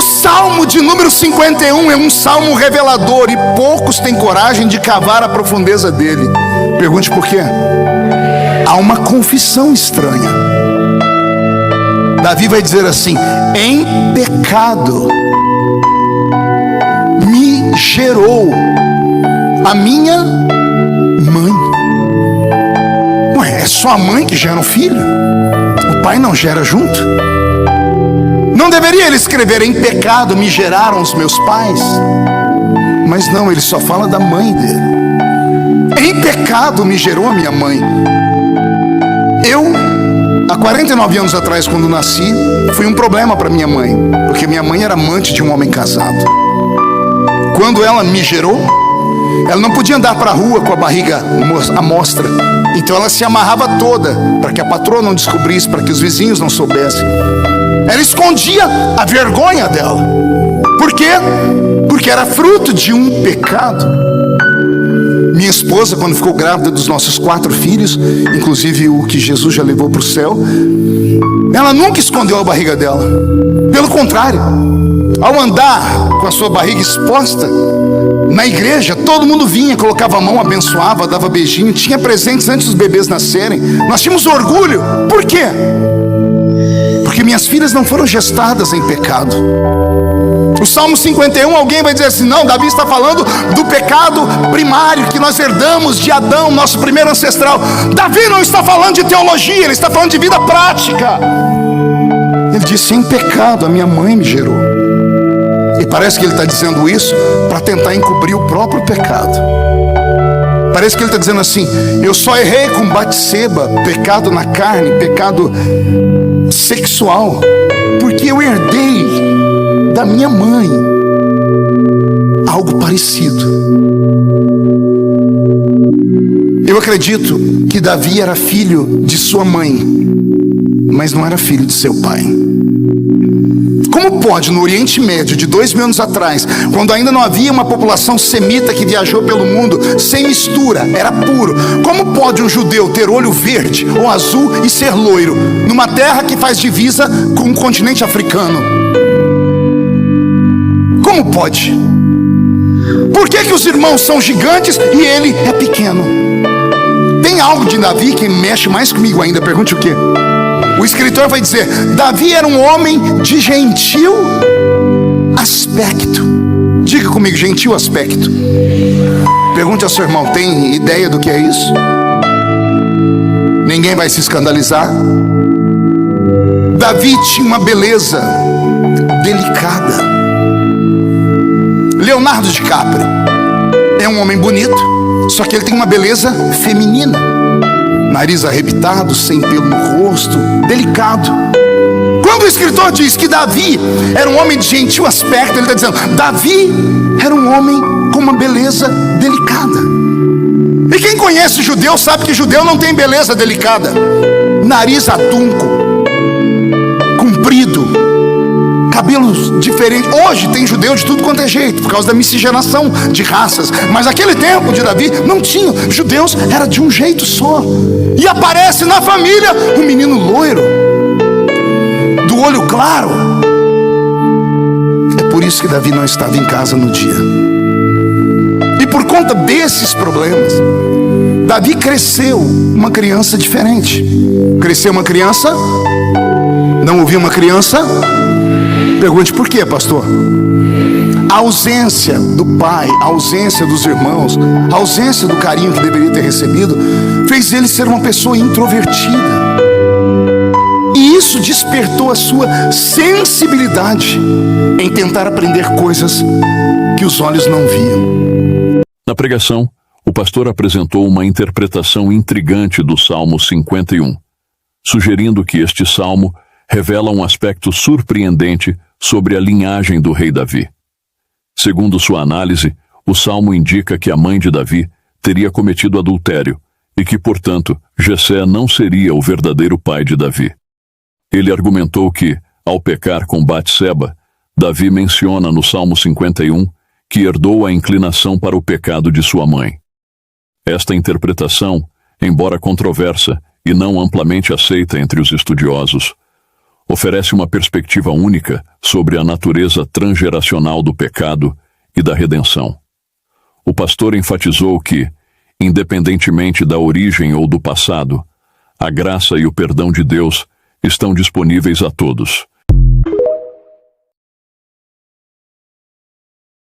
Salmo de número 51 é um salmo revelador e poucos têm coragem de cavar a profundeza dele. Pergunte por quê? Há uma confissão estranha. Davi vai dizer assim: em pecado me gerou a minha mãe. Ué, é só a mãe que gera um filho? O pai não gera junto? Não deveria ele escrever: em pecado me geraram os meus pais? Mas não, ele só fala da mãe dele. Em pecado me gerou a minha mãe. Eu, há 49 anos atrás, quando nasci, fui um problema para minha mãe, porque minha mãe era amante de um homem casado. Quando ela me gerou, ela não podia andar para a rua com a barriga à mostra. Então ela se amarrava toda, para que a patroa não descobrisse, para que os vizinhos não soubessem. Ela escondia a vergonha dela. Por quê? Porque era fruto de um pecado. Minha esposa, quando ficou grávida dos nossos 4 filhos, inclusive o que Jesus já levou para o céu, ela nunca escondeu a barriga dela. Pelo contrário, ao andar com a sua barriga exposta na igreja, todo mundo vinha, colocava a mão, abençoava, dava beijinho, tinha presentes antes dos bebês nascerem. Nós tínhamos orgulho. Por quê? Porque minhas filhas não foram gestadas em pecado. O Salmo 51, alguém vai dizer assim: não, Davi está falando do pecado primário que nós herdamos de Adão, nosso primeiro ancestral. Davi não está falando de teologia, ele está falando de vida prática. Ele disse: em pecado a minha mãe me gerou. E parece que ele está dizendo isso para tentar encobrir o próprio pecado. Parece que ele está dizendo assim: eu só errei com Batseba, pecado na carne, pecado sexual, porque eu herdei da minha mãe algo parecido. Eu acredito que Davi era filho de sua mãe, mas não era filho de seu pai. Como pode, no Oriente Médio de 2000 anos atrás, quando ainda não havia uma população semita que viajou pelo mundo sem mistura, era puro, como pode um judeu ter olho verde ou azul e ser loiro, numa terra que faz divisa com o continente africano? Como pode? Por que os irmãos são gigantes e ele é pequeno? Tem algo de Davi que mexe mais comigo ainda. Pergunte o quê? O escritor vai dizer: Davi era um homem de gentil aspecto. Diga comigo: gentil aspecto. Pergunte ao seu irmão: tem ideia do que é isso? Ninguém vai se escandalizar. Davi tinha uma beleza delicada. Leonardo DiCaprio é um homem bonito, só que ele tem uma beleza feminina. Nariz arrebitado, sem pelo no rosto, delicado. Quando o escritor diz que Davi era um homem de gentil aspecto, ele está dizendo: Davi era um homem com uma beleza delicada. E quem conhece judeu sabe que judeu não tem beleza delicada. Nariz adunco, comprido, cabelos diferentes. Hoje tem judeu de tudo quanto é jeito, por causa da miscigenação de raças. Mas naquele tempo de Davi não tinha. Judeus era de um jeito só. E aparece na família um menino loiro, do olho claro. É por isso que Davi não estava em casa no dia. E por conta desses problemas, Davi cresceu uma criança diferente. Cresceu uma criança, não ouviu uma criança. Pergunte por quê, pastor? A ausência do pai, a ausência dos irmãos, a ausência do carinho que deveria ter recebido, fez ele ser uma pessoa introvertida. E isso despertou a sua sensibilidade em tentar aprender coisas que os olhos não viam. Na pregação, o pastor apresentou uma interpretação intrigante do Salmo 51, sugerindo que este salmo revela um aspecto surpreendente sobre a linhagem do rei Davi. Segundo sua análise, o salmo indica que a mãe de Davi teria cometido adultério e que, portanto, Jessé não seria o verdadeiro pai de Davi. Ele argumentou que, ao pecar com Batseba, Davi menciona no Salmo 51 que herdou a inclinação para o pecado de sua mãe. Esta interpretação, embora controversa e não amplamente aceita entre os estudiosos, oferece uma perspectiva única sobre a natureza transgeracional do pecado e da redenção. O pastor enfatizou que, independentemente da origem ou do passado, a graça e o perdão de Deus estão disponíveis a todos,